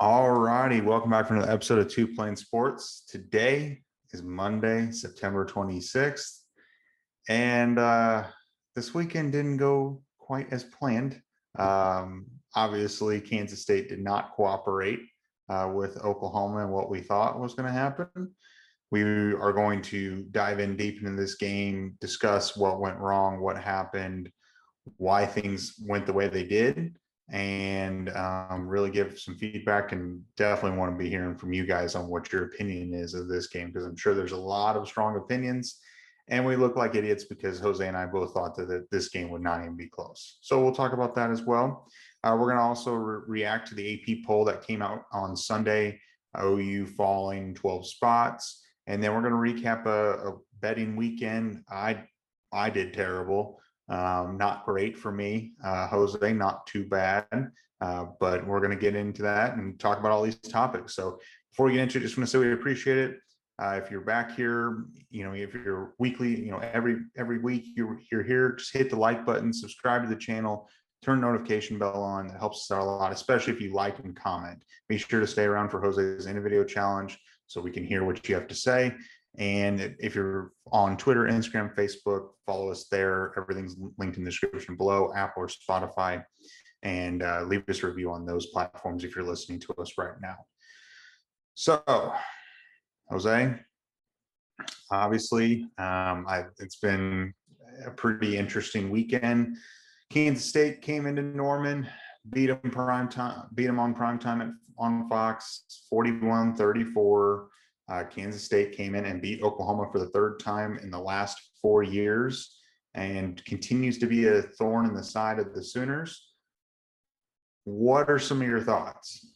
All righty, welcome back for another episode of Two Plane Sports. Today is Monday, September 26th, and this weekend didn't go quite as planned. Obviously, Kansas State did not cooperate with Oklahoma and what we thought was going to happen. We are going to dive in deep into this game, discuss what went wrong, what happened, why things went the way they did, and really give some feedback, and definitely want to be hearing from you guys on what your opinion is of this game, because I'm sure there's a lot of strong opinions and we look like idiots because Jose and I both thought that this game would not even be close. So we'll talk about that as well. We're going to also react to the AP poll that came out on Sunday, OU falling 12 spots. And then we're going to recap a betting weekend. I did terrible. Not great for me. Jose, not too bad. But we're going to get into that and talk about all these topics. So before we get into it, just want to say we appreciate it. If you're back here, if you're weekly, every week you're here, just hit the like button, subscribe to the channel, turn the notification bell on. That helps us out a lot, especially if you like and comment. Be sure to stay around for Jose's end of video challenge so we can hear what you have to say. And if you're on Twitter, Instagram, Facebook, follow us there. Everything's linked in the description below, Apple or Spotify, and leave us a review on those platforms if you're listening to us right now. So, Jose, obviously, it's been a pretty interesting weekend. Kansas State came into Norman, beat them on primetime on Fox, 41-34. Kansas State came in and beat Oklahoma for the third time in the last 4 years and continues to be a thorn in the side of the Sooners. What are some of your thoughts?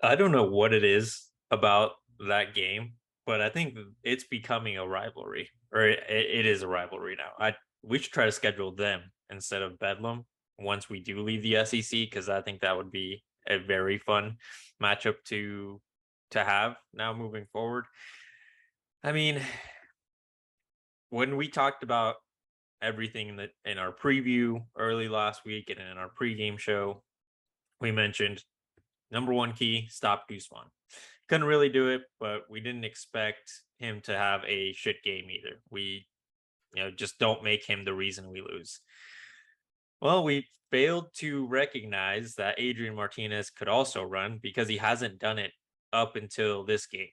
I don't know what it is about that game, but I think it's becoming a rivalry, or it is a rivalry now. We should try to schedule them instead of Bedlam once we do leave the SEC, because I think that would be a very fun matchup to have now moving forward. I mean, when we talked about everything in our preview early last week and in our pregame show, we mentioned number one key, stop Guzman. Couldn't really do it, but we didn't expect him to have a shit game either. We, just don't make him the reason we lose. Well, we failed to recognize that Adrian Martinez could also run because he hasn't done it up until this game.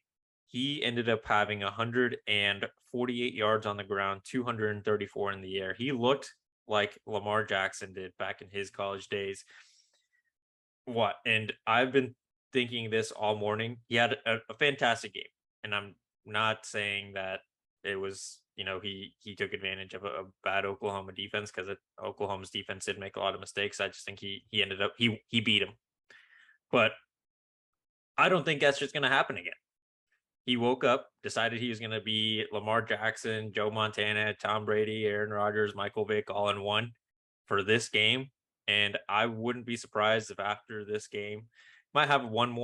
He ended up having 148 yards on the ground, 234 in the air. He looked like Lamar Jackson did back in his college days. And I've been thinking this all morning. He had a fantastic game, and I'm not saying that it was, he took advantage of a bad Oklahoma defense, because Oklahoma's defense did make a lot of mistakes. I just think he ended up he beat him, but I don't think that's just going to happen again. He woke up, decided he was going to be Lamar Jackson, Joe Montana, Tom Brady, Aaron Rodgers, Michael Vick all in one for this game. And I wouldn't be surprised if after this game, might have one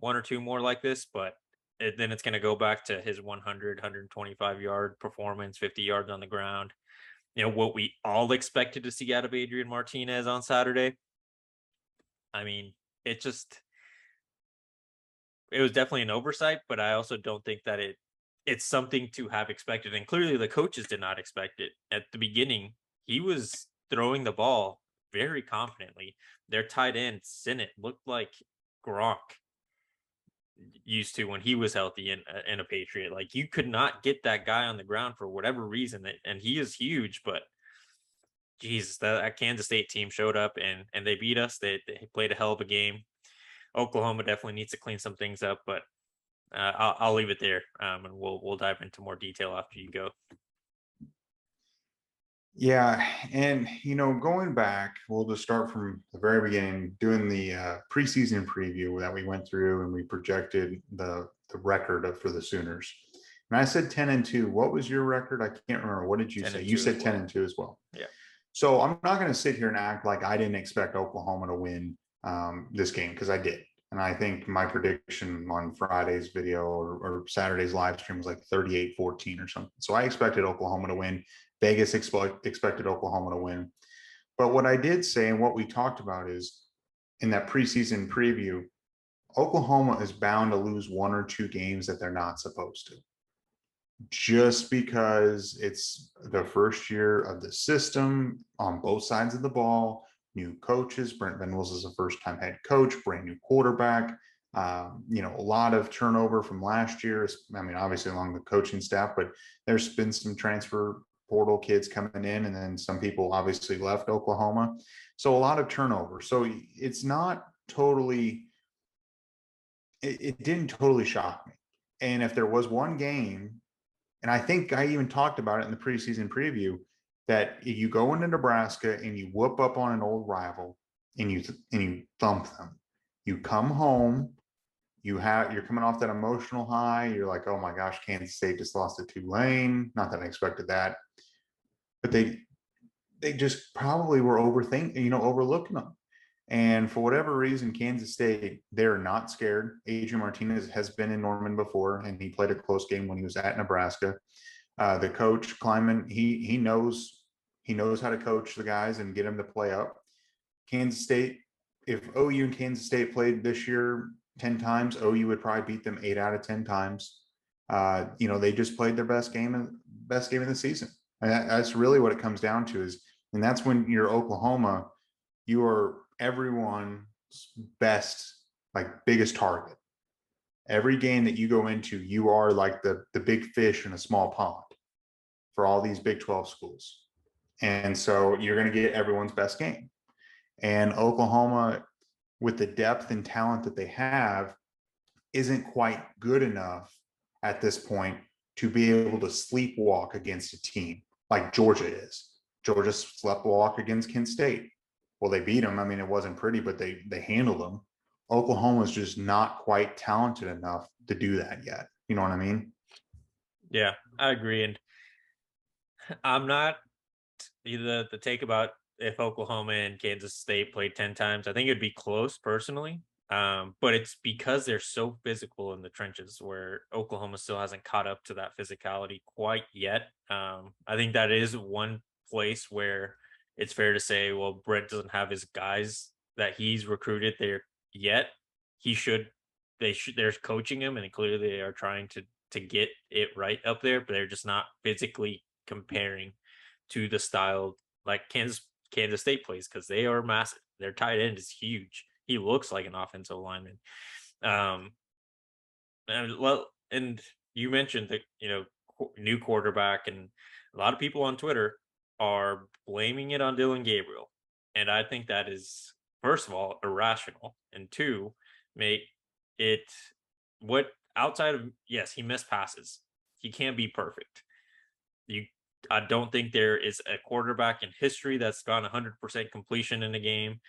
or two more like this, but then it's going to go back to his 125 yard performance, 50 yards on the ground. What we all expected to see out of Adrian Martinez on Saturday. I mean, it was definitely an oversight, but I also don't think that it's something to have expected. And clearly the coaches did not expect it. At the beginning, he was throwing the ball very confidently. Their tight end, Sinnott, looked like Gronk used to when he was healthy and a Patriot. Like, you could not get that guy on the ground for whatever reason. And he is huge, but Jesus, that Kansas State team showed up and they beat us. They played a hell of a game. Oklahoma definitely needs to clean some things up, but I'll leave it there, and we'll dive into more detail after you go. Yeah, and going back, we'll just start from the very beginning, doing the preseason preview that we went through, and we projected the record for the Sooners. And I said 10-2. What was your record? I can't remember. What did you say? You said 10-2 as well. Yeah. So I'm not going to sit here and act like I didn't expect Oklahoma to win this game, because I did. And I think my prediction on Friday's video or Saturday's live stream was like 38-14 or something. So I expected Oklahoma to win. Vegas expected Oklahoma to win. But what I did say, and what we talked about, is in that preseason preview, Oklahoma is bound to lose one or two games that they're not supposed to, just because it's the first year of the system on both sides of the ball. New coaches. Brent Venables is a first-time head coach, brand new quarterback. A lot of turnover from last year. I mean, obviously along the coaching staff, but there's been some transfer portal kids coming in, and then some people obviously left Oklahoma. So a lot of turnover. So it's not totally, it didn't totally shock me. And if there was one game, and I think I even talked about it in the preseason preview, that if you go into Nebraska and you whoop up on an old rival and you thump them, you come home, you're coming off that emotional high. You're like, oh my gosh, Kansas State just lost to Tulane. Not that I expected that, but they just probably were overlooking them. And for whatever reason, Kansas State, they're not scared. Adrian Martinez has been in Norman before, and he played a close game when he was at Nebraska. The coach Kleiman, he knows how to coach the guys and get them to play up. Kansas State, if OU and Kansas State played this year 10 times, OU would probably beat them 8 out of 10 times. They just played their best game of the season. And that's really what it comes down to and that's when you're Oklahoma, you are everyone's best, like biggest target. Every game that you go into, you are like the big fish in a small pond for all these Big 12 schools. And so you're going to get everyone's best game. And Oklahoma, with the depth and talent that they have, isn't quite good enough at this point to be able to sleepwalk against a team like Georgia is. Georgia sleepwalk against Kent State. Well, they beat them. I mean, it wasn't pretty, but they handled them. Oklahoma's just not quite talented enough to do that yet. You know what I mean? Yeah, I agree. And I'm not the take about if Oklahoma and Kansas State played 10 times. I think it'd be close personally. But it's because they're so physical in the trenches where Oklahoma still hasn't caught up to that physicality quite yet. I think that is one place where it's fair to say, well, Brett doesn't have his guys that he's recruited there yet. They're coaching him, and clearly they are trying to get it right up there, but they're just not physically comparing to the style like Kansas State plays, because they are massive. Their tight end is huge. He looks like an offensive lineman. And you mentioned that, new quarterback, and a lot of people on Twitter are blaming it on Dylan Gabriel. And I think that is, first of all, irrational. And two, make it what outside of, yes, he missed passes. He can't be perfect. I don't think there is a quarterback in history that's gone 100% completion in a game,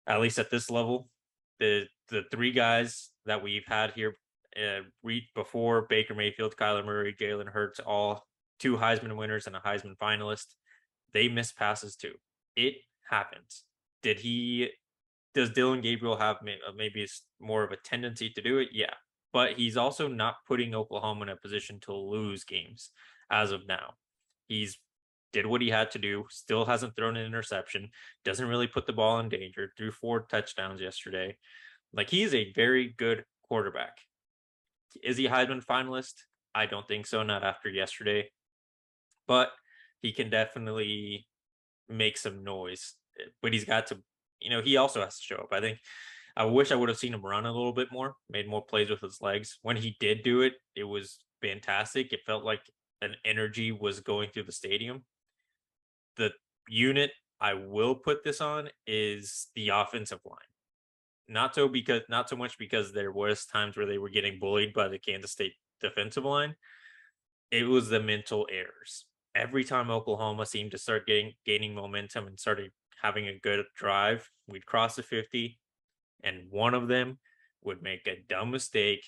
at least at this level. The three guys that we've had here before, Baker Mayfield, Kyler Murray, Jalen Hurts, all 2 Heisman winners and a Heisman finalist, they miss passes too. It happens. Does Dylan Gabriel have maybe more of a tendency to do it? Yeah. But he's also not putting Oklahoma in a position to lose games as of now. He's did what he had to do, still hasn't thrown an interception, doesn't really put the ball in danger, threw 4 touchdowns yesterday. Like, he is a very good quarterback. Is he a Heisman finalist? I don't think so, not after yesterday. But he can definitely make some noise. But he's got to, he also has to show up. I wish I would have seen him run a little bit more, made more plays with his legs. When he did do it, it was fantastic. It felt like an energy was going through the stadium. The unit I will put this on is the offensive line. Not so much because there was times where they were getting bullied by the Kansas State defensive line. It was the mental errors. Every time Oklahoma seemed to start gaining momentum and started having a good drive, we'd cross the 50, and one of them would make a dumb mistake,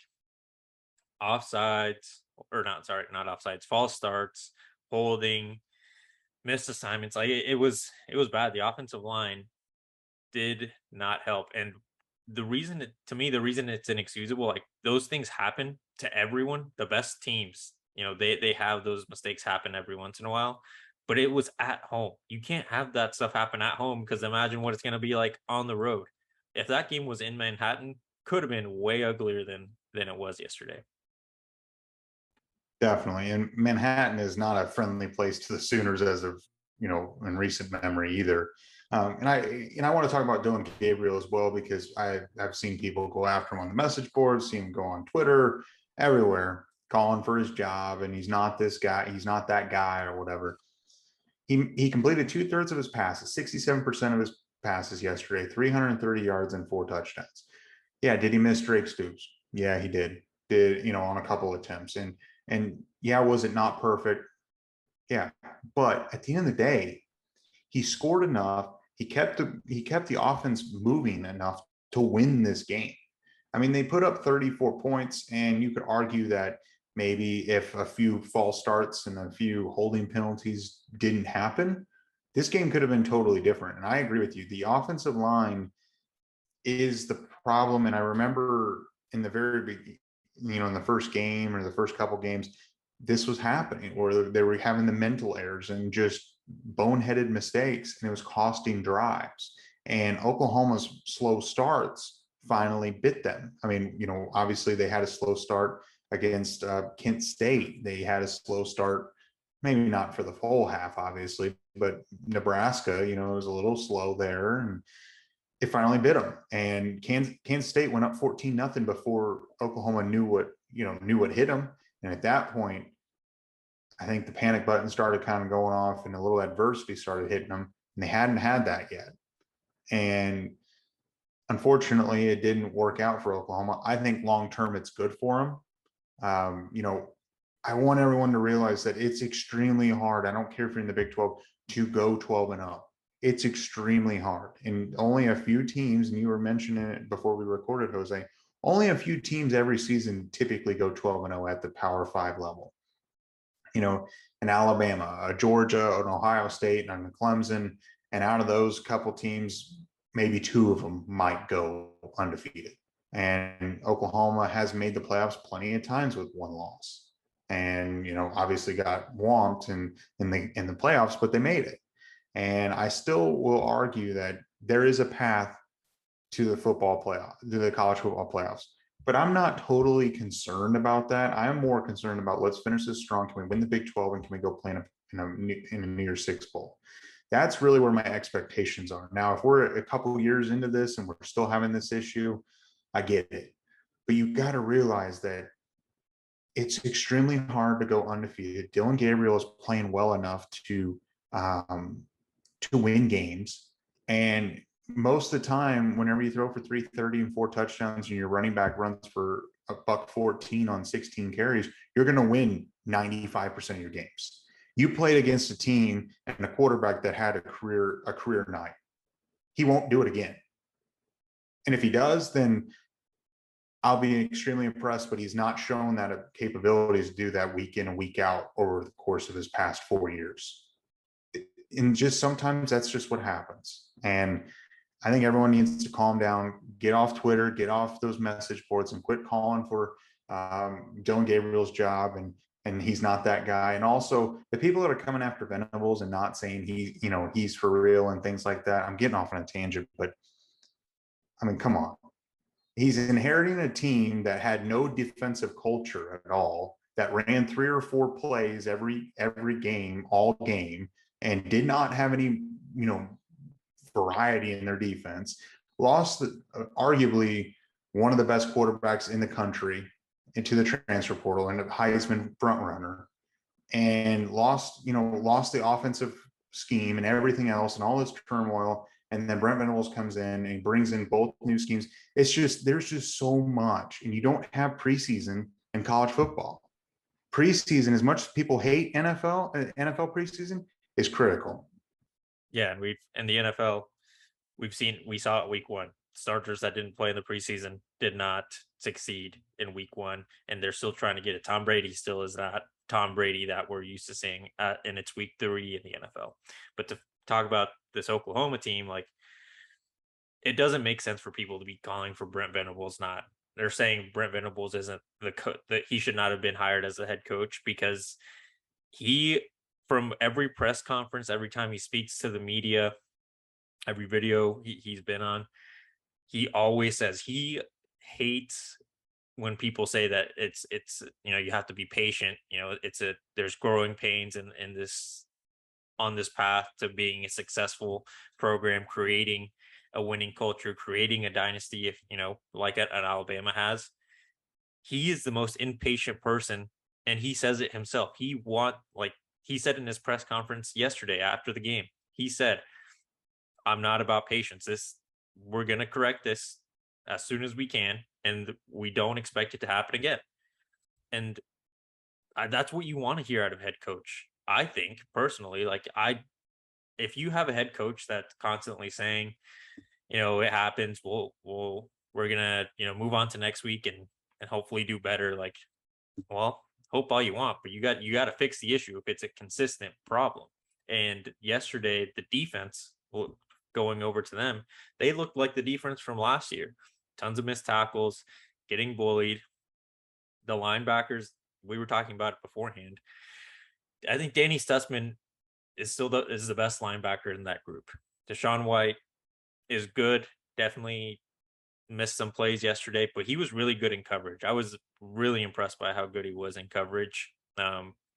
offsides, or not offsides, false starts, holding, missed assignments. Like, it was bad. The offensive line did not help. And the reason it's inexcusable, like, those things happen to everyone. The best teams, they have those mistakes happen every once in a while, but it was at home. You can't have that stuff happen at home, because imagine what it's going to be like on the road. if that game was in Manhattan, could have been way uglier than it was yesterday. Definitely. And Manhattan is not a friendly place to the Sooners as of, in recent memory either. And I want to talk about Dylan Gabriel as well, because I've seen people go after him on the message boards, seen him go on Twitter, everywhere, calling for his job, and he's not this guy, he's not that guy, or whatever. He completed 2/3 of his passes, 67% of his passes yesterday, 330 yards and 4 touchdowns. Yeah, did he miss Drake Stoops? Yeah, he did. On a couple attempts. And yeah, was it not perfect? Yeah. But at the end of the day, he scored enough. He kept the offense moving enough to win this game. I mean, they put up 34 points, and you could argue that maybe if a few false starts and a few holding penalties didn't happen, this game could have been totally different. And I agree with you. The offensive line is the problem. And I remember in the very beginning, in the first game or the first couple games, this was happening where they were having the mental errors and just boneheaded mistakes, and it was costing drives. And Oklahoma's slow starts finally bit them. I mean, obviously they had a slow start against Kent State. They had a slow start, maybe not for the whole half, obviously, but Nebraska, it was a little slow there, and it finally bit them. And Kansas State went up 14-0 before Oklahoma knew what hit them. And at that point, I think the panic button started kind of going off, and a little adversity started hitting them, and they hadn't had that yet. And unfortunately, it didn't work out for Oklahoma. I think long term, it's good for them. I want everyone to realize that it's extremely hard. I don't care if you're in the Big 12 to go 12-0. It's extremely hard. And only a few teams, and you were mentioning it before we recorded, Jose, only a few teams every season typically go 12-0 at the Power 5 level. An Alabama, a Georgia, an Ohio State, and a Clemson. And out of those couple teams, maybe two of them might go undefeated. And Oklahoma has made the playoffs plenty of times with one loss. And, obviously got whomped in the playoffs, but they made it. And I still will argue that there is a path to the football playoff, to the college football playoffs. But I'm not totally concerned about that. I am more concerned about, let's finish this strong. Can we win the Big 12, and can we go play in a New Year's Six bowl? That's really where my expectations are. Now, if we're a couple of years into this and we're still having this issue, I get it. But you got to realize that it's extremely hard to go undefeated. Dylan Gabriel is playing well enough to win games. And most of the time, whenever you throw for 330 and 4 touchdowns, and your running back runs for $114 on 16 carries, you're going to win 95% of your games. You played against a team and a quarterback that had a career night. He won't do it again. And if he does, then I'll be extremely impressed, but he's not shown that capabilities to do that week in and week out over the course of his past 4 years. And just sometimes that's just what happens. And I think everyone needs to calm down, get off Twitter, get off those message boards, and quit calling for Dylan Gabriel's job. And he's not that guy. And also the people that are coming after Venables and not saying he's for real and things like that. I'm getting off on a tangent, but I mean, come on. He's inheriting a team that had no defensive culture at all, that ran 3 or 4 plays every game, all game, and did not have any, variety in their defense. Lost arguably one of the best quarterbacks in the country into the transfer portal and a Heisman front runner, and lost the offensive scheme and everything else and all this turmoil. And then Brent Venables comes in and brings in both new schemes. It's just, there's just so much, and you don't have preseason in college football. Preseason, as much as people hate NFL preseason, is critical. Yeah, and in the NFL, we saw it week 1. Starters that didn't play in the preseason did not succeed in week 1, and they're still trying to get it. Tom Brady still is not Tom Brady that we're used to seeing, and it's week 3 in the NFL. But to talk about this Oklahoma team, like, it doesn't make sense for people to be calling for Brent Venables. They're saying Brent Venables isn't that he should not have been hired as the head coach, because from every press conference, every time he speaks to the media, every video he's been on, he always says he hates when people say that it's you have to be patient. There's growing pains in this on this path to being a successful program, creating a winning culture, creating a dynasty, if like at Alabama has. He is the most impatient person, and he says it himself. He said in his press conference yesterday after the game, he said, I'm not about patience. We're gonna correct this as soon as we can, and we don't expect it to happen again. And that's what you want to hear out of head coach. I think personally, if you have a head coach that's constantly saying, it happens, we're gonna, move on to next week and hopefully do better. Well, hope all you want, but you got to fix the issue if it's a consistent problem. And yesterday, the defense, going over to them, they looked like the defense from last year. Tons of missed tackles, getting bullied. The linebackers, we were talking about it beforehand. I think Danny Stutzman is the best linebacker in that group. Deshaun White is good. Definitely missed some plays yesterday, but he was really good in coverage. I was really impressed by how good he was in coverage.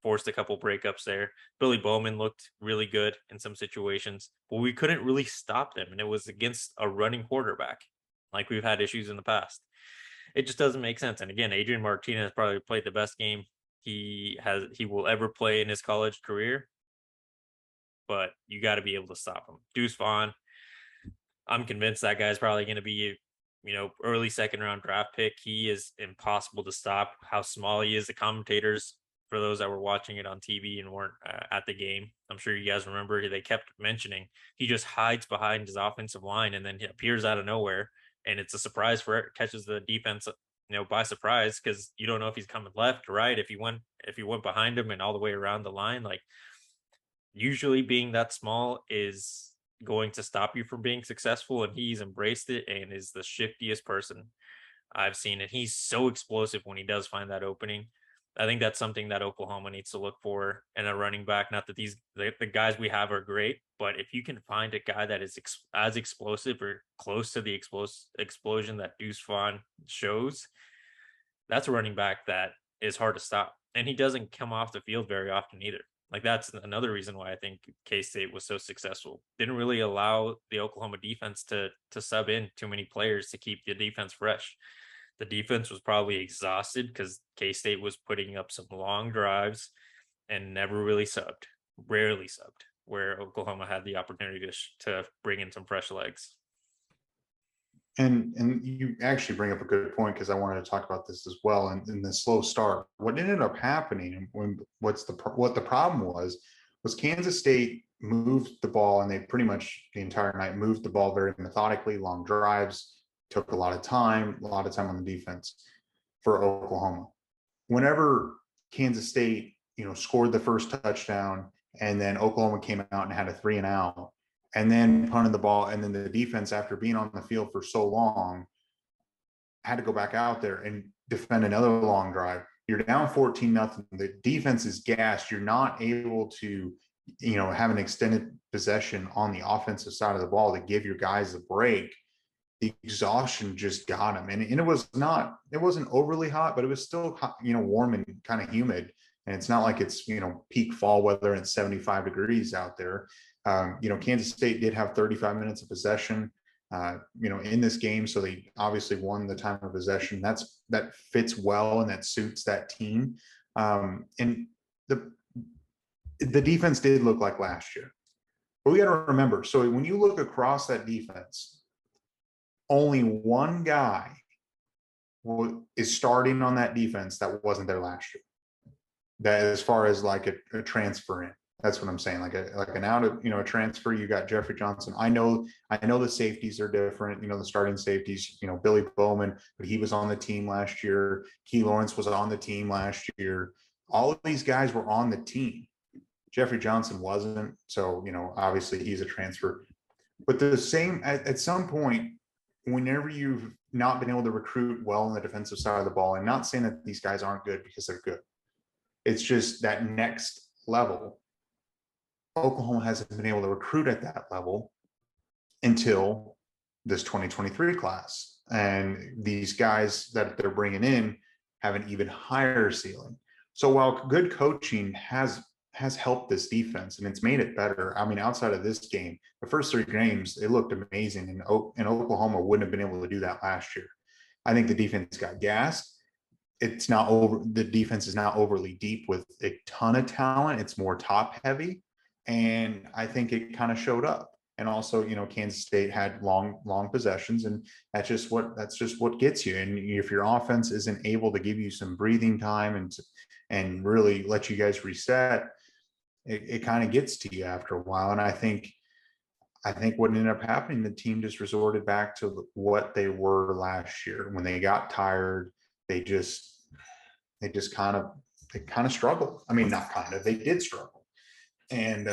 Forced a couple breakups there. Billy Bowman looked really good in some situations, but we couldn't really stop them, and it was against a running quarterback, like we've had issues in the past. It just doesn't make sense. And again, Adrian Martinez probably played the best game he will ever play in his college career, but you got to be able to stop him. Deuce Vaughn, I'm convinced that guy's probably going to be early second round draft pick. He is impossible to stop. How small he is. The commentators, for those that were watching it on TV and weren't at the game, I'm sure you guys remember, they kept mentioning he just hides behind his offensive line and then he appears out of nowhere, and it's a surprise catches the defense by surprise, because you don't know if he's coming left or right, if he went behind him and all the way around the line. Usually being that small is going to stop you from being successful, and he's embraced it and is the shiftiest person I've seen. And he's so explosive when he does find that opening. I think that's something that Oklahoma needs to look for in a running back. Not that the guys we have are great, but if you can find a guy that is as explosive or close to the explosion that Deuce Vaughn shows, that's a running back that is hard to stop. And he doesn't come off the field very often either. That's another reason why I think K-State was so successful. Didn't really allow the Oklahoma defense to sub in too many players to keep the defense fresh. The defense was probably exhausted because K-State was putting up some long drives and never really rarely subbed, where Oklahoma had the opportunity to bring in some fresh legs. And you actually bring up a good point, because I wanted to talk about this as well. And in the slow start, what ended up happening, what the problem was Kansas State moved the ball, and they pretty much the entire night moved the ball very methodically, long drives, took a lot of time on the defense for Oklahoma. Whenever Kansas State, scored the first touchdown, and then Oklahoma came out and had a 3-and-out, and then punted the ball, and then the defense, after being on the field for so long, had to go back out there and defend another long drive. You're down 14-0. The defense is gassed. You're not able to, have an extended possession on the offensive side of the ball to give your guys a break. The exhaustion just got them. And it wasn't overly hot, but it was still hot, warm and kind of humid. And it's not like it's, peak fall weather and it's 75 degrees out there. Kansas State did have 35 minutes of possession, in this game. So they obviously won the time of possession. That fits well and that suits that team. And the defense did look like last year. But we got to remember, so when you look across that defense, only one guy is starting on that defense that wasn't there last year. That, as far as like a transfer in, that's what I'm saying. Like an out of, a transfer, you got Jeffrey Johnson. I know the safeties are different, the starting safeties, Billy Bowman, but he was on the team last year. Key Lawrence was on the team last year. All of these guys were on the team. Jeffrey Johnson wasn't. So, obviously he's a transfer. But the same at some point, whenever you've not been able to recruit well on the defensive side of the ball, and not saying that these guys aren't good, because they're good. It's just that next level. Oklahoma hasn't been able to recruit at that level until this 2023 class. And these guys that they're bringing in have an even higher ceiling. So while good coaching has helped this defense and it's made it better. I mean, outside of this game, the first 3 games, it looked amazing. And Oklahoma wouldn't have been able to do that last year. I think the defense got gassed. It's not over. The defense is not overly deep with a ton of talent. It's more top heavy. And I think it kind of showed up. And also, Kansas State had long possessions, and that's just what gets you. And if your offense isn't able to give you some breathing time and really let you guys reset, it kind of gets to you after a while. And I think what ended up happening, the team just resorted back to what they were last year. When they got tired, they kind of struggled. I mean, not kind of, they did struggle. And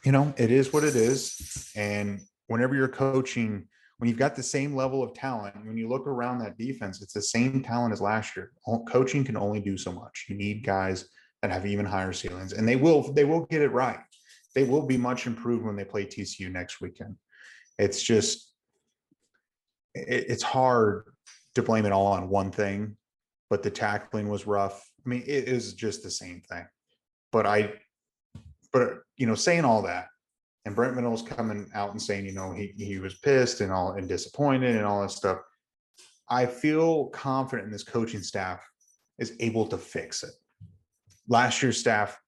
it is what it is. And whenever you're coaching, when you've got the same level of talent, when you look around that defense, it's the same talent as last year. Coaching can only do so much. You need guys that have even higher ceilings, and they will get it right. They will be much improved when they play TCU next weekend. It's just, it's hard to blame it all on one thing, but the tackling was rough. I mean, it is just the same thing. But saying all that, and Brent Venables coming out and saying, he was pissed and disappointed and all that stuff. I feel confident in this coaching staff is able to fix it. Last year's staff,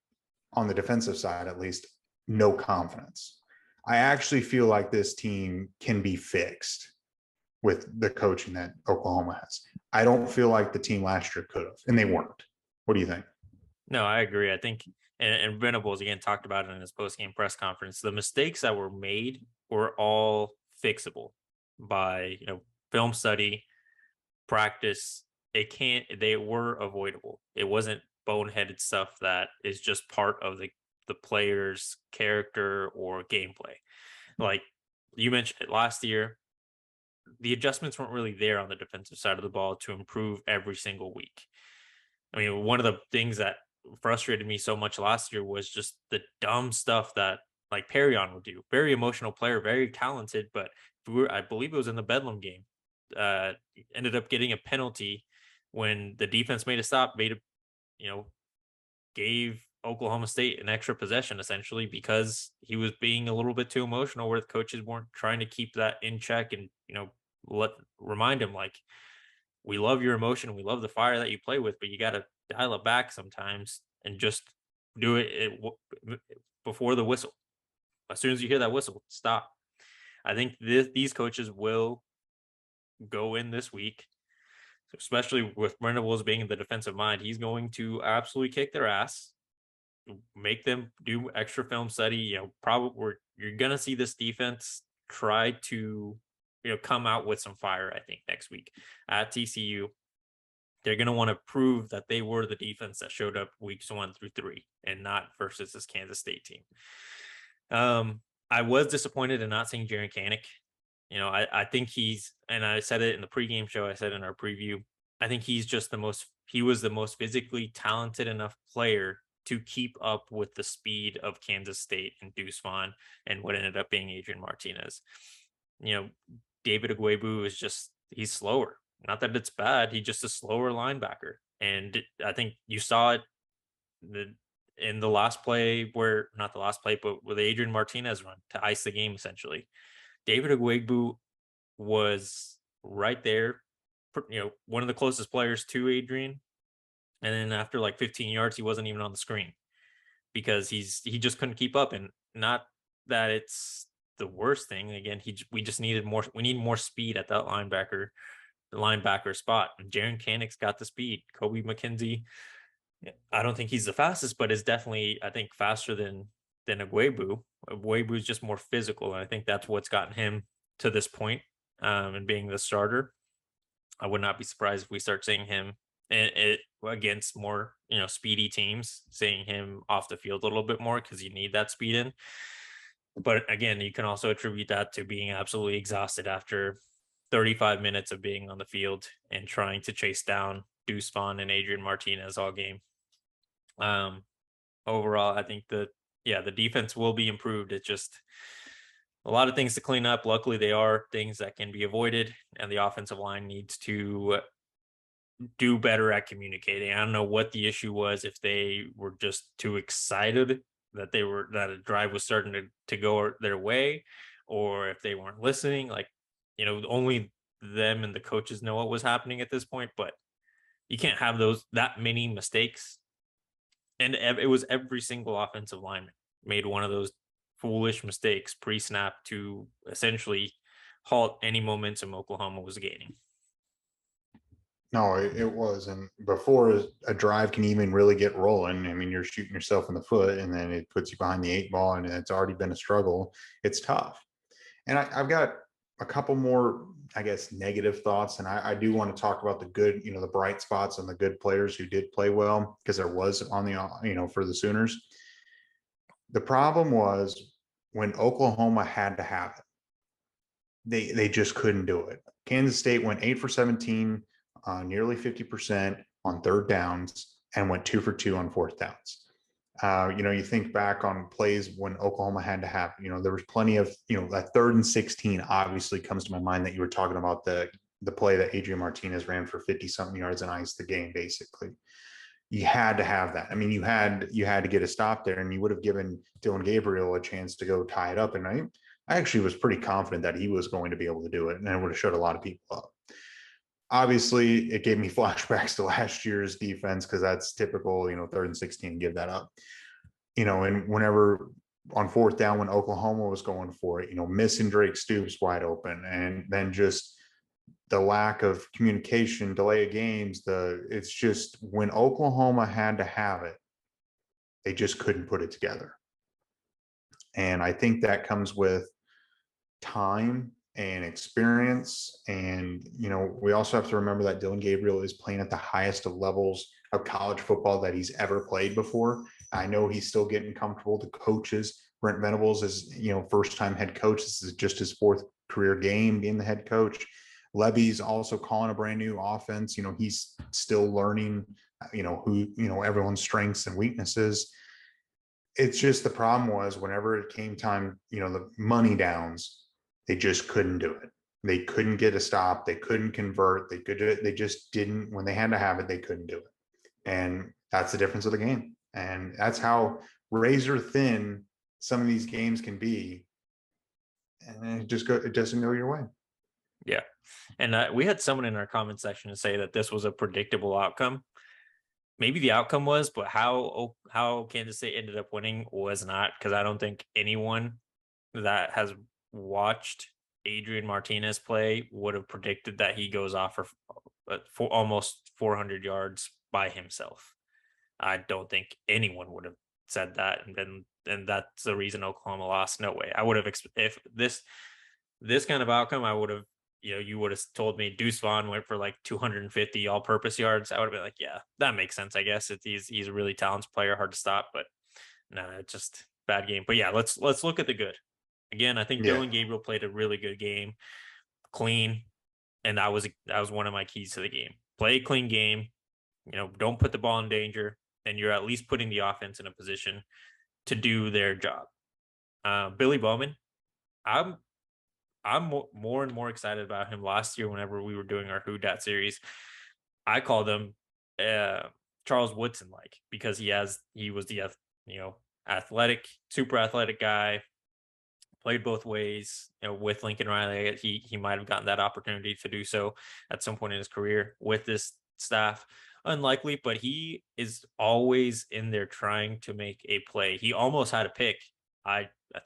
on the defensive side at least, no confidence. I actually feel like this team can be fixed with the coaching that Oklahoma has. I don't feel like the team last year could have, and they weren't. What do you think? No, I agree. I think, and Venables again talked about it in his post-game press conference, the mistakes that were made were all fixable by, film study, practice. They were avoidable. It wasn't boneheaded stuff that is just part of the player's character or gameplay. Like you mentioned it last year, the adjustments weren't really there on the defensive side of the ball to improve every single week. I mean, one of the things that frustrated me so much last year was just the dumb stuff that like Perrion would do. Very emotional player, very talented, but I believe it was in the Bedlam game. Ended up getting a penalty when the defense made a stop, gave Oklahoma State an extra possession essentially because he was being a little bit too emotional, where the coaches weren't trying to keep that in check and remind him, like, we love your emotion, we love the fire that you play with, but you got to dial it back sometimes and just do it before the whistle. As soon as you hear that whistle, stop. I think these coaches will go in this week, especially with Venables being in the defensive mind. He's going to absolutely kick their ass, make them do extra film study. Probably you're going to see this defense try to, come out with some fire, I think, next week at TCU. They're going to want to prove that they were the defense that showed up weeks 1 through 3 and not versus this Kansas State team. I was disappointed in not seeing Jaren Kanak. I think and I said it in the pregame show, I said in our preview, I think he was the most physically talented enough player to keep up with the speed of Kansas State and Deuce Vaughn and what ended up being Adrian Martinez. David Agwebu he's slower. Not that it's bad. He's just a slower linebacker. And I think you saw it in the last play not the last play, but with the Adrian Martinez run to ice the game, essentially. David Agwebu was right there, one of the closest players to Adrian. And then after like 15 yards, he wasn't even on the screen because he just couldn't keep up. And not that it's the worst thing. Again, we just needed more. We need more speed at that the linebacker spot. And Jaren Kanak's got the speed. Kobe McKenzie, I don't think he's the fastest, but is definitely, I think, faster than Agwebu. Agwebu is just more physical, and I think that's what's gotten him to this point, and being the starter. I would not be surprised if we start seeing him against more, speedy teams, seeing him off the field a little bit more because you need that speed in. But again, you can also attribute that to being absolutely exhausted after 35 minutes of being on the field and trying to chase down Deuce Vaughn and Adrian Martinez all game. Overall, I think the defense will be improved. It's just a lot of things to clean up. Luckily, they are things that can be avoided, and the offensive line needs to do better at communicating. I don't know what the issue was, if they were just too excited that a drive was starting to go their way, or if they weren't listening. Like, only them and the coaches know what was happening at this point, but you can't have that many mistakes. And it was every single offensive lineman made one of those foolish mistakes pre-snap to essentially halt any momentum Oklahoma was gaining. No, it was. And before a drive can even really get rolling, I mean, you're shooting yourself in the foot, and then it puts you behind the 8 ball, and it's already been a struggle. It's tough. And I've got a couple more, I guess, negative thoughts. And I do want to talk about the good, the bright spots and the good players who did play well, because there was on the, for the Sooners. The problem was when Oklahoma had to have it, they just couldn't do it. Kansas State went 8 for 17, nearly 50% on third downs, and went 2 for 2 on fourth downs. You think back on plays when Oklahoma had to have, there was plenty of, that 3rd and 16 obviously comes to my mind, that you were talking about the play that Adrian Martinez ran for 50 something yards and iced the game. Basically, you had to have that. I mean, you had to get a stop there, and you would have given Dylan Gabriel a chance to go tie it up. And I actually was pretty confident that he was going to be able to do it, and it would have showed a lot of people up. Obviously, it gave me flashbacks to last year's defense, because that's typical, 3rd and 16, give that up. And whenever on fourth down, when Oklahoma was going for it, missing Drake Stoops wide open, and then just the lack of communication, delay of games, it's just when Oklahoma had to have it, they just couldn't put it together. And I think that comes with time and experience. And, we also have to remember that Dylan Gabriel is playing at the highest of levels of college football that he's ever played before. I know he's still getting comfortable. The coaches, Brent Venables is, first-time head coach. This is just his 4th career game being the head coach. Levy's also calling a brand new offense. He's still learning, who, everyone's strengths and weaknesses. It's just the problem was whenever it came time, the money downs, they just couldn't do it. They couldn't get a stop. They couldn't convert. They just didn't, when they had to have it, they couldn't do it. And that's the difference of the game. And that's how razor thin some of these games can be. And it doesn't go your way. Yeah. And we had someone in our comment section to say that this was a predictable outcome. Maybe the outcome was, but how Kansas State ended up winning was not, because I don't think anyone that has watched Adrian Martinez play would have predicted that he goes off for almost 400 yards by himself. I don't think anyone would have said that, and that's the reason Oklahoma lost. No way. I would have if this kind of outcome, I would have, you would have told me Deuce Vaughn went for like 250 all-purpose yards. I would have been like, yeah, that makes sense. I guess he's a really talented player, hard to stop, but no, it's just bad game. But yeah, let's look at the good. Again, I think Dylan Gabriel played a really good game, clean, and that was one of my keys to the game. Play a clean game, don't put the ball in danger, and you're at least putting the offense in a position to do their job. Billy Bowman, I'm more and more excited about him. Last year, whenever we were doing our Who Dat series, I called him Charles Woodson, because he was the athletic, super athletic guy. Played both ways, with Lincoln Riley. He might have gotten that opportunity to do so at some point in his career with this staff. Unlikely, but he is always in there trying to make a play. He almost had a pick.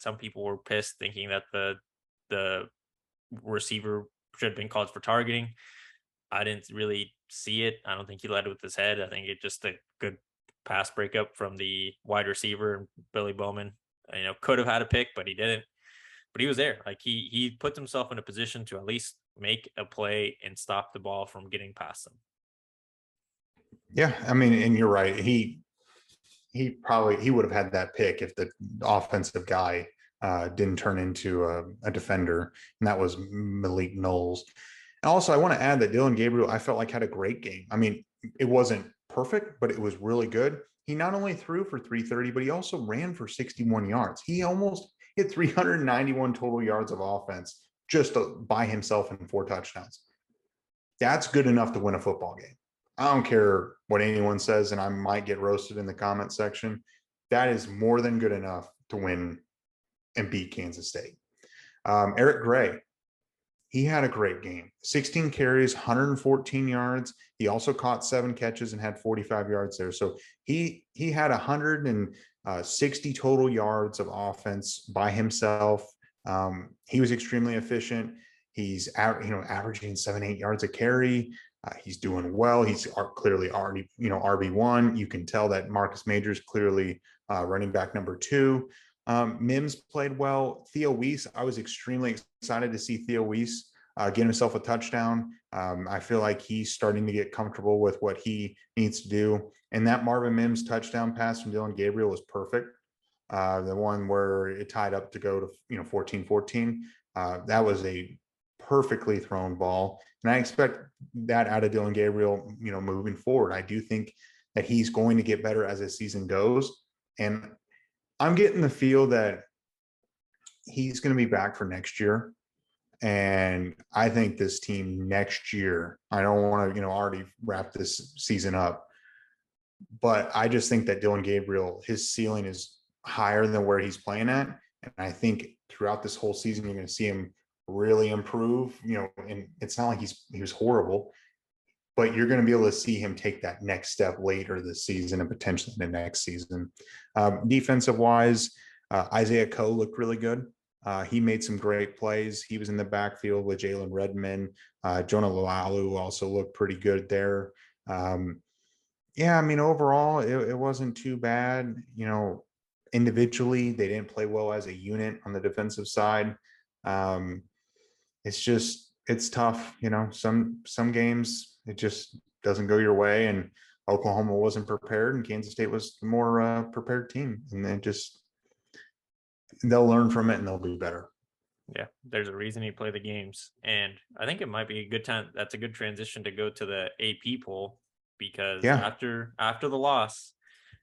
Some people were pissed, thinking that the receiver should have been called for targeting. I didn't really see it. I don't think he led with his head. I think it just a good pass breakup from the wide receiver, Billy Bowman. Could have had a pick, but he didn't. But he was there. He put himself in a position to at least make a play and stop the ball from getting past him. Yeah, I mean, and you're right. He would have had that pick if the offensive guy didn't turn into a defender, and that was Malik Knowles. And also, I want to add that Dylan Gabriel, I felt like, had a great game. I mean, it wasn't perfect, but it was really good. He not only threw for 330, but he also ran for 61 yards. He had 391 total yards of offense just by himself and 4 touchdowns. That's good enough to win a football game. I don't care what anyone says, and I might get roasted in the comment section. That is more than good enough to win and beat Kansas State. Eric Gray, he had a great game. 16 carries, 114 yards. He also caught 7 catches and had 45 yards there. So he had 160 total yards of offense by himself. He was extremely efficient. He's averaging 7-8 yards a carry. He's doing well. He's clearly already RB1. You can tell that Marcus Majors clearly running back number 2. Mims played well. Theo Weiss, I was extremely excited to see Theo Weiss get himself a touchdown. I feel like he's starting to get comfortable with what he needs to do. And that Marvin Mims touchdown pass from Dylan Gabriel was perfect. The one where it tied up to go to 14-14. That was a perfectly thrown ball. And I expect that out of Dylan Gabriel, moving forward. I do think that he's going to get better as the season goes. And I'm getting the feel that he's going to be back for next year. And I think this team next year, I don't want to, already wrap this season up, but I just think that Dylan Gabriel, his ceiling is higher than where he's playing at. And I think throughout this whole season, you're going to see him really improve, and it's not like he was horrible, but you're going to be able to see him take that next step later this season and potentially the next season. Defensive wise, Isaiah Coe looked really good. He made some great plays. He was in the backfield with Jalen Redmond. Jonah Lalu also looked pretty good there. Overall, it wasn't too bad. Individually, they didn't play well as a unit on the defensive side. It's tough. Some games it just doesn't go your way, and Oklahoma wasn't prepared, and Kansas State was the more prepared team, and they'll learn from it and they'll be better. Yeah, there's a reason you play the games, and I think it might be a good time. That's a good transition to go to the AP poll, because after the loss,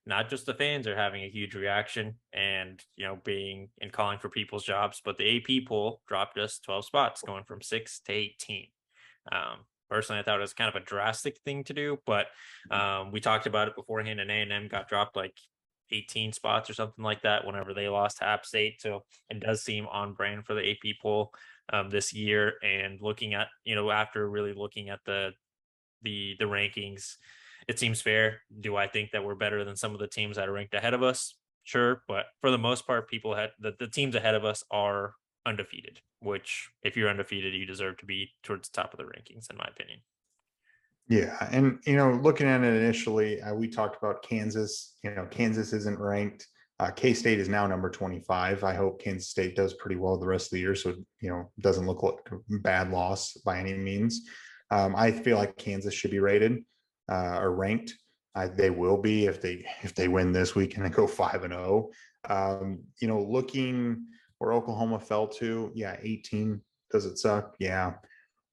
not just the fans are having a huge reaction and being and calling for people's jobs, but the AP poll dropped us 12 spots, going from 6 to 18. Personally, I thought it was kind of a drastic thing to do, but we talked about it beforehand, and A&M got dropped like 18 spots or something like that whenever they lost to App State. So it does seem on brand for the AP poll this year. And looking at, after really looking at the rankings, it seems fair. Do I think that we're better than some of the teams that are ranked ahead of us? Sure. But for the most part, people had the teams ahead of us are undefeated, which if you're undefeated, you deserve to be towards the top of the rankings, in my opinion. Yeah. And, looking at it initially, we talked about Kansas. Kansas isn't ranked. K-State is now number 25. I hope Kansas State does pretty well the rest of the year, so it doesn't look like a bad loss by any means. I feel like Kansas should be rated or ranked. They will be if they win this week and they go 5-0. Looking where Oklahoma fell to, 18. Does it suck? Yeah.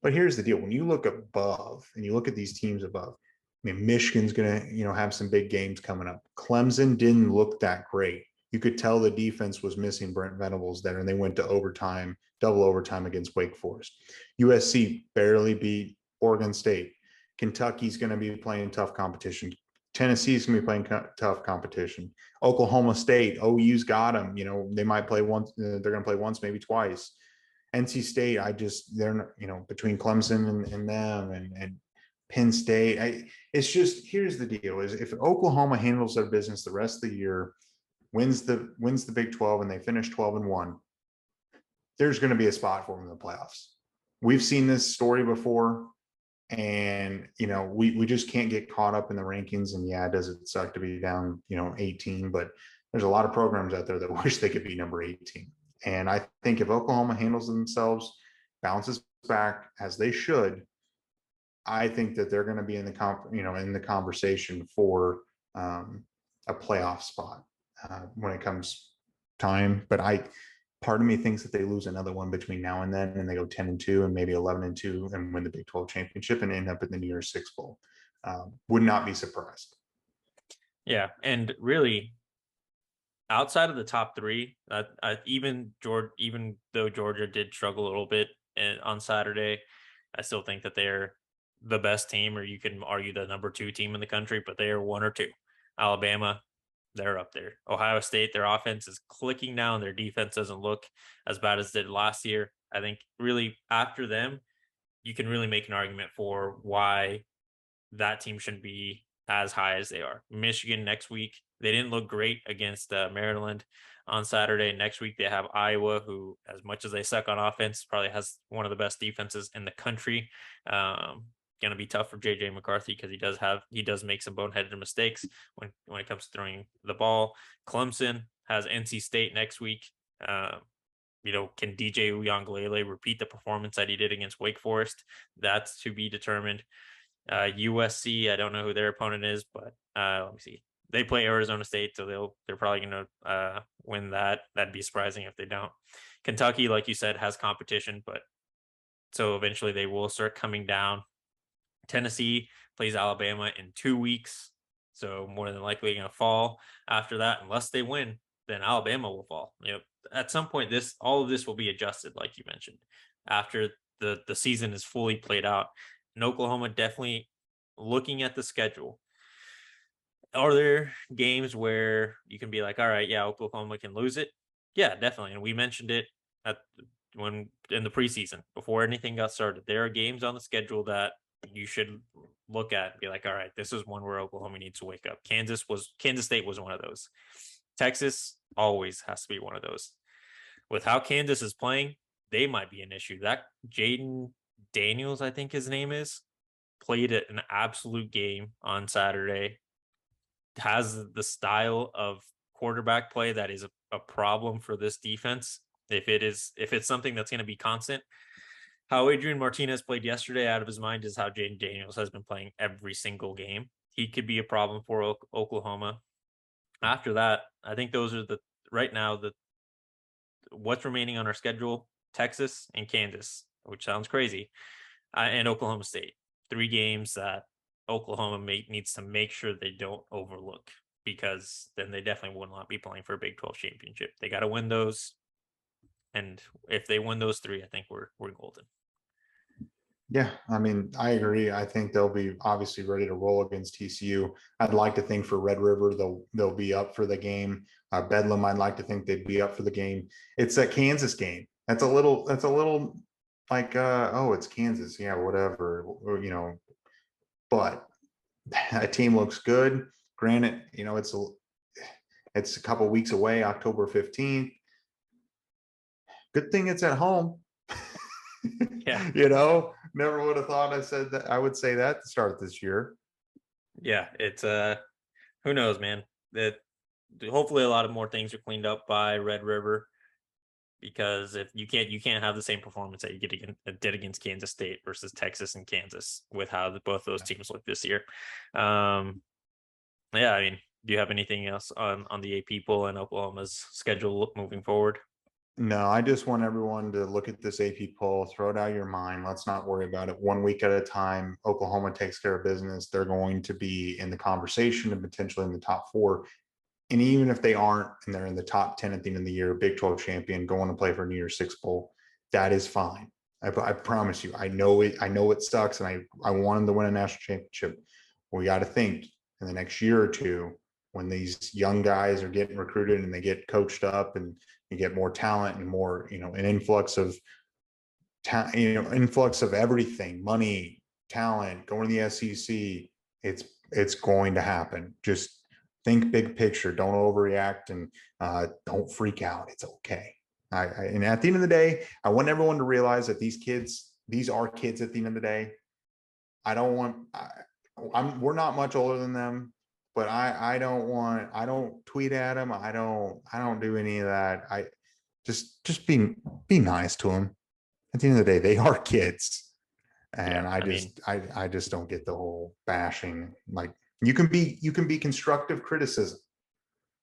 But here's the deal. When you look above and you look at these teams above, Michigan's going to, have some big games coming up. Clemson didn't look that great. You could tell the defense was missing Brent Venables there, and they went to overtime, double overtime against Wake Forest. USC barely beat Oregon State. Kentucky's going to be playing tough competition. Tennessee's going to be playing tough competition. Oklahoma State, OU's got them. They might play once. They're going to play once, maybe twice. NC State, they're, between Clemson and them and Penn State. It's just, here's the deal is if Oklahoma handles their business the rest of the year, wins the Big 12 and they finish 12-1, there's going to be a spot for them in the playoffs. We've seen this story before, and, we just can't get caught up in the rankings. And does it suck to be down, 18, but there's a lot of programs out there that wish they could be number 18. And I think if Oklahoma handles themselves, bounces back as they should, I think that they're going to be in the conversation for a playoff spot when it comes time. But part of me thinks that they lose another one between now and then, and they go 10-2 and maybe 11-2 and win the Big 12 championship and end up in the New Year's Six Bowl. Would not be surprised. Yeah, and really, outside of the top three, even though Georgia did struggle a little bit on Saturday, I still think that they're the best team, or you can argue the number 2 team in the country, but they are 1 or 2. Alabama, they're up there. Ohio State, their offense is clicking now, and their defense doesn't look as bad as it did last year. I think really after them, you can really make an argument for why that team shouldn't be as high as they are. Michigan next week, they didn't look great against Maryland on Saturday. Next week, they have Iowa, who, as much as they suck on offense, probably has one of the best defenses in the country. Going to be tough for JJ McCarthy because he does make some boneheaded mistakes when it comes to throwing the ball. Clemson has NC State next week. Can DJ Uiagalelei repeat the performance that he did against Wake Forest? That's to be determined. USC, I don't know who their opponent is, but let me see. They play Arizona State, so they're probably going to win that. That'd be surprising if they don't. Kentucky, like you said, has competition, but so eventually they will start coming down. Tennessee plays Alabama in 2 weeks, so more than likely going to fall after that. Unless they win, then Alabama will fall. At some point, all of this will be adjusted, like you mentioned, after the season is fully played out. And Oklahoma, definitely looking at the schedule, are there games where you can be like, all right, yeah, Oklahoma can lose it? Yeah, definitely. And we mentioned it in the preseason before anything got started. There are games on the schedule that you should look at and be like, all right, this is one where Oklahoma needs to wake up. Kansas State was one of those. Texas always has to be one of those. With how Kansas is playing, they might be an issue. That Jaden Daniels, I think his name is, played an absolute game on Saturday. Has the style of quarterback play that is a problem for this defense. If it's something that's going to be constant, how Adrian Martinez played yesterday out of his mind is how Jaden Daniels has been playing every single game. He could be a problem for Oklahoma. After that, I think those are right now what's remaining on our schedule: Texas and Kansas, which sounds crazy, and Oklahoma State. 3 games that Oklahoma needs to make sure they don't overlook, because then they definitely will not be playing for a Big 12 championship. They got to win those, and if they win those 3, I think we're golden. Yeah, I mean, I agree. I think they'll be obviously ready to roll against TCU. I'd like to think for Red River they'll be up for the game. Bedlam, I'd like to think they'd be up for the game. It's that Kansas game. That's a little like oh, it's Kansas, yeah, whatever, But that team looks good. Granted, it's a couple weeks away, October 15th. Good thing it's at home. Yeah. Never would have thought I would say that to start this year. Yeah, it's who knows, man. That hopefully a lot of more things are cleaned up by Red River, because if you can't have the same performance that you did against Kansas State versus Texas and Kansas with how both those teams look this year. Yeah, I mean, do you have anything else on the AP poll and Oklahoma's schedule moving forward? No, I just want everyone to look at this AP poll, throw it out of your mind. Let's not worry about it. 1 week at a time. Oklahoma takes care of business. They're going to be in the conversation and potentially in the top 4. And even if they aren't, and they're in the top 10 at the end of the year, Big 12 champion, going to play for New Year's Six Bowl, that is fine. I promise you. I know it sucks, and I want them to win a national championship. We got to think in the next year or 2, when these young guys are getting recruited and they get coached up, and you get more talent and more, an influx of everything, money, talent, going to the SEC. It's going to happen. Just think big picture. Don't overreact, and don't freak out. It's okay. And at the end of the day, I want everyone to realize that these are kids at the end of the day. We're not much older than them, but I don't tweet at them. I don't do any of that. I just be nice to them. At the end of the day, they are kids. And yeah, I just don't get the whole bashing. Like, you can be constructive criticism,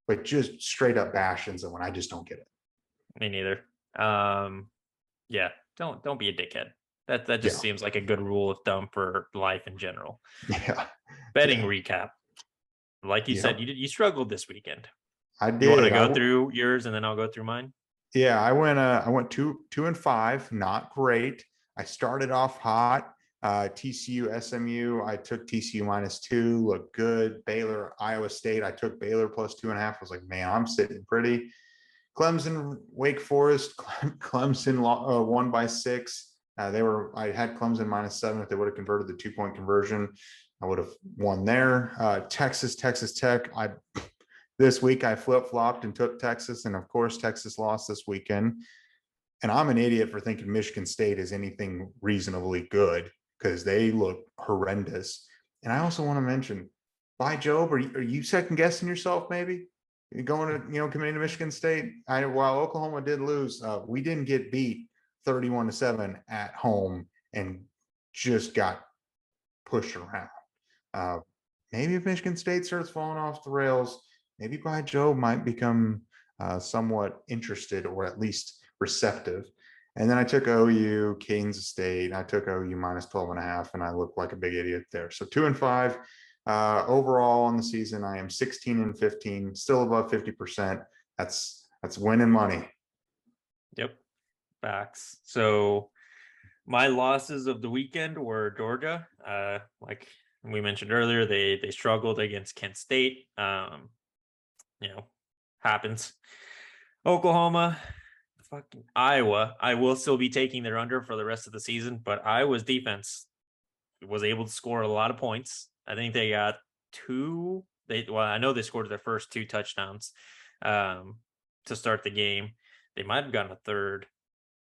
but just straight up bashing someone, I just don't get it. Me neither. Yeah, don't be a dickhead. That just seems like a good rule of thumb for life in general. Yeah. Betting recap. Like you said, you struggled this weekend. I You want to did. go through yours and then I'll go through mine? Yeah, I went 2-5, not great. I started off hot. TCU, SMU, I took TCU -2, looked good. Baylor, Iowa State, I took Baylor +2.5. I was like, man, I'm sitting pretty. Clemson, Wake Forest, Clemson won by 6. I had Clemson -7. If they would have converted the 2-point conversion, I would have won there. Texas Tech. This week I flip-flopped and took Texas, and of course Texas lost this weekend. And I'm an idiot for thinking Michigan State is anything reasonably good because they look horrendous. And I also want to mention, by Job, are you second guessing yourself? Maybe you're going to committing to Michigan State. While Oklahoma did lose, we didn't get beat 31-7 at home and just got pushed around. Maybe if Michigan State starts falling off the rails, maybe by Joe might become somewhat interested or at least receptive. And then I took OU, Kansas State. I took OU -12.5, and I looked like a big idiot there. So 2-5 overall on the season. I am 16-15, still above 50%. That's winning money. Yep. Facts. So my losses of the weekend were Georgia. Like we mentioned earlier, they struggled against Kent State. Happens. Oklahoma, fucking Iowa. I will still be taking their under for the rest of the season, but Iowa's defense was able to score a lot of points. I think they got I know they scored their first 2 touchdowns to start the game. They might have gotten a third.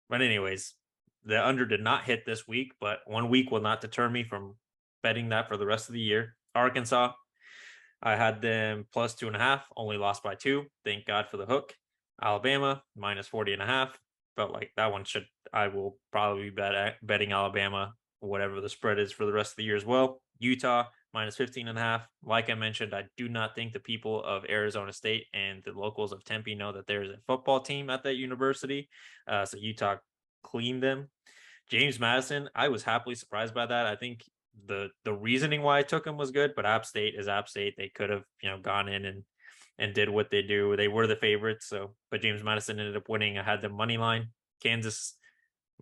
But anyways, the under did not hit this week, but 1 week will not deter me from betting that for the rest of the year. Arkansas, I had them +2.5, only lost by 2. Thank God for the hook. Alabama -40.5. Felt like that one I will probably be betting Alabama, whatever the spread is for the rest of the year as well. Utah -15.5. Like I mentioned, I do not think the people of Arizona State and the locals of Tempe know that there is a football team at that university. So Utah cleaned them. James Madison, I was happily surprised by that. I think the reasoning why I took him was good, but App State is App State. They could have gone in and did what they do. They were the favorites. But James Madison ended up winning. I had the money line. Kansas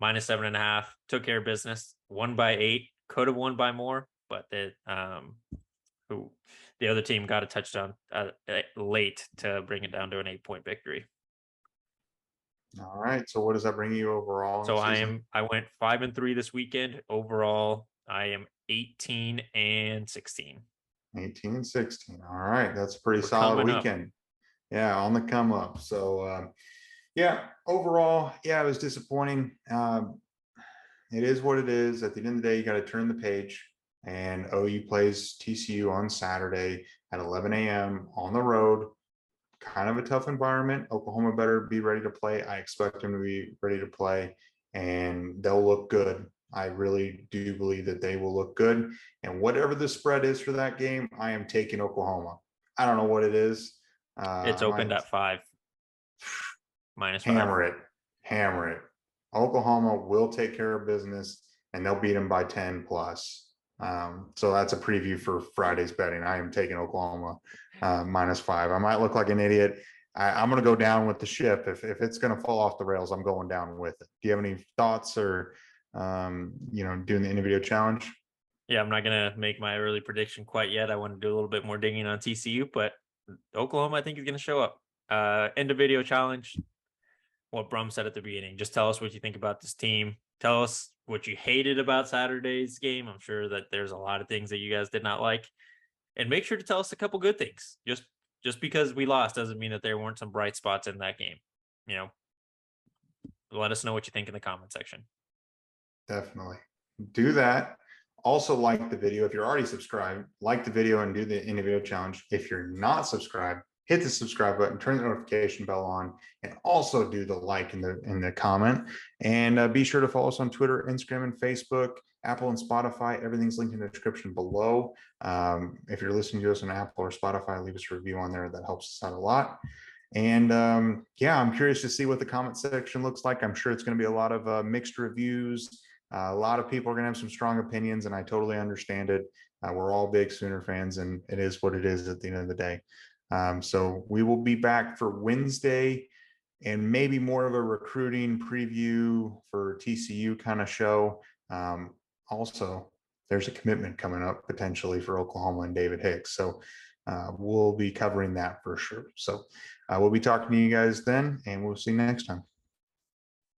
-7.5, took care of business. Won by 8. Could have won by more, but the other team got a touchdown late to bring it down to an 8-point victory. All right. So what does that bring you overall? So I went 5-3 this weekend. Overall, I am 18-16. 18-16. All right. That's a pretty solid weekend. Yeah, on the come up. So yeah, overall, yeah, it was disappointing. It is what it is. At the end of the day, you got to turn the page. And OU plays TCU on Saturday at 11 a.m. on the road. Kind of a tough environment. Oklahoma better be ready to play. I expect them to be ready to play, and they'll look good. I really do believe that they will look good. And whatever the spread is for that game, I am taking Oklahoma. I don't know what it is. It's opened at 5. -5. Hammer it. Oklahoma will take care of business, and they'll beat them by 10 plus. So that's a preview for Friday's betting. I am taking Oklahoma -5. I might look like an idiot. I'm going to go down with the ship. If it's going to fall off the rails, I'm going down with it. Do you have any thoughts or, doing the individual challenge? Yeah, I'm not going to make my early prediction quite yet. I want to do a little bit more digging on TCU, but Oklahoma, I think, is going to show up. End of video challenge. What Brum said at the beginning. Just tell us what you think about this team. Tell us what you hated about Saturday's game. I'm sure that there's a lot of things that you guys did not like. And make sure to tell us a couple good things. Just because we lost doesn't mean that there weren't some bright spots in that game. Let us know what you think in the comment section. Definitely. Do that. Also, like the video. If you're already subscribed, like the video and do the individual challenge. If you're not subscribed, hit the subscribe button, turn the notification bell on, and also do the like in the comment. And be sure to follow us on Twitter, Instagram, and Facebook, Apple and Spotify. Everything's linked in the description below. If you're listening to us on Apple or Spotify, leave us a review on there. That helps us out a lot. And yeah, I'm curious to see what the comment section looks like. I'm sure it's going to be a lot of mixed reviews. A lot of people are going to have some strong opinions, and I totally understand it. We're all big Sooner fans, and it is what it is at the end of the day. So we will be back for Wednesday and maybe more of a recruiting preview for TCU kind of show. Also, there's a commitment coming up potentially for Oklahoma and David Hicks. So we'll be covering that for sure. So we'll be talking to you guys then, and we'll see you next time.